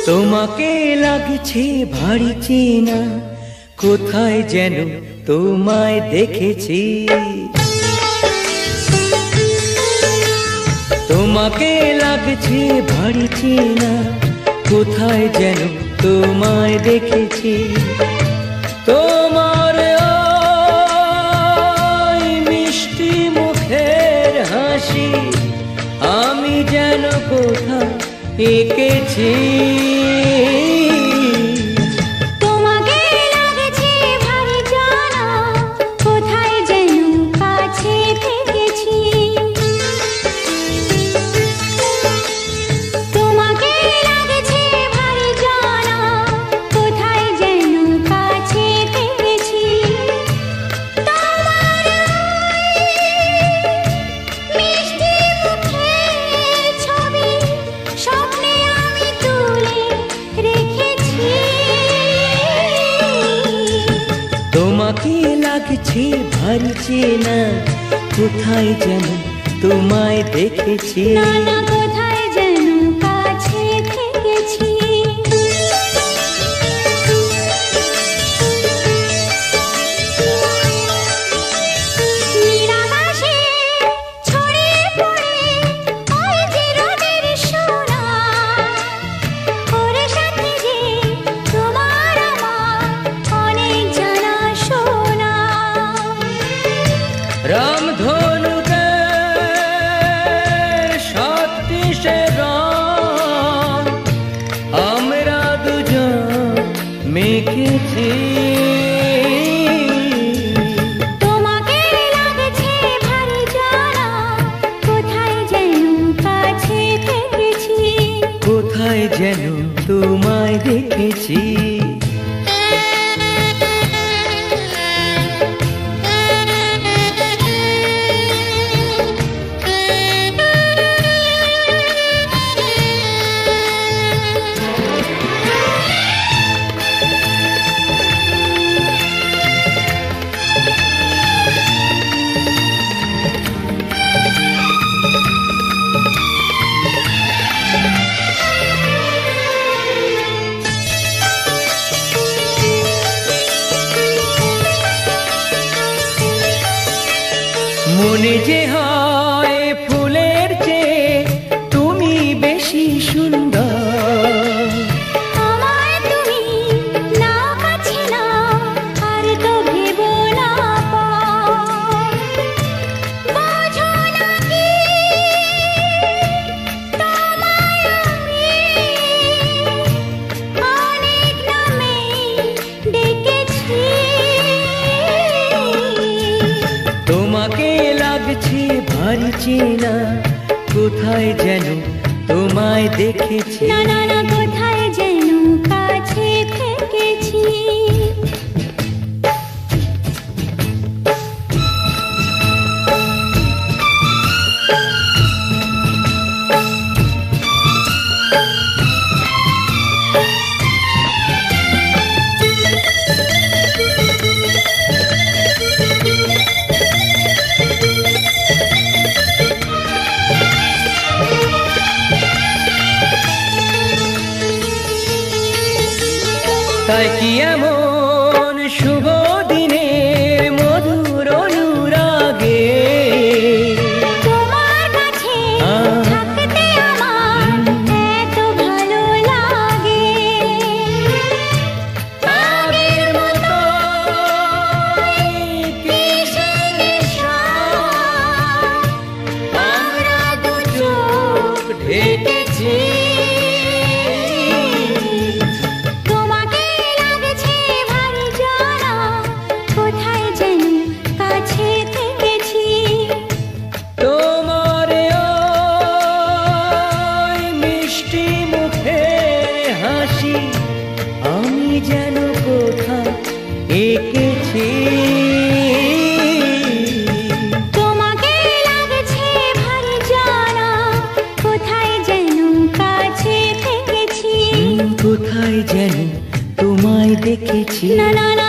তোমাকে লাগছে ভারী চেনা, কোথায় যেন তোমায় দেখেছি। তোমাকে লাগছে ভারী চেনা, কোথায় যেন তোমায় দেখেছি। তোমার ওই মিষ্টি মুখের হাসি আমি যেন কোথায় এঁকেছি। তোমাকে লাগছে ভারী জানা, কোথায় যেন কাছে থেকেছি। তোমাকে লাগছে ভারী জানা, কোথায় যেন কাছে থেকেছি। তোমার মিষ্টি মুখের ছবি স্বপ্নে আমি তুলে রেখেছি। তোমাকে লাগছে ভারী চেনা, কোথায় যেন তোমায় দেখেছি। না না, কোথায় যেন কাছে থেকেছি। নিরাকাশে ছড়িয়ে পড়ে ওই যে রোদের সোনা, ওর সাথে যে তোমার আমার অনেক জানা শোনা। রামধনুতে সত্যিশে রং আমরা দুজন মেখেছি। তোমাকে লাগছে ভারী জানা, কোথায় যেন কাছে থেকেছি। কোথায় যেন তোমায় দেখেছি। মনে যে হয় ফুলের চেয়ে তুমি বেশি সুন্দর। আমায় তুমি নাও কাছে নাও, আর তো ভেবো না পর। বোঝো না কি তোমায় আমি অনেক নামে ডেকেছি। তোমাকে লাগছে ভারী চেনা, কোথায় যেন তোমায় দেখেছি। না না না, কোথায় যেন কাছে থেকেছি। তাই কি এমন শুভ দিনের মধুর অনুরাগে তোমার কাছে থাকতে আমার এত ভালো লাগে। আগের মতো কিসের নেশা, আমরা দু চোখ ঢেকেছি। তোমাকে লাগছে ভারী জানা, কোথায় যেন কাছে থেকেছি। তোমার ওই মিষ্টি মুখের হাসি আমি যেন কোথায় এঁকেছি। তোমাকে লাগছে ভারী জানা, কোথায় যেন কাছে থেকেছি। কোথায় যেন তোমায় দেখেছি। না না না,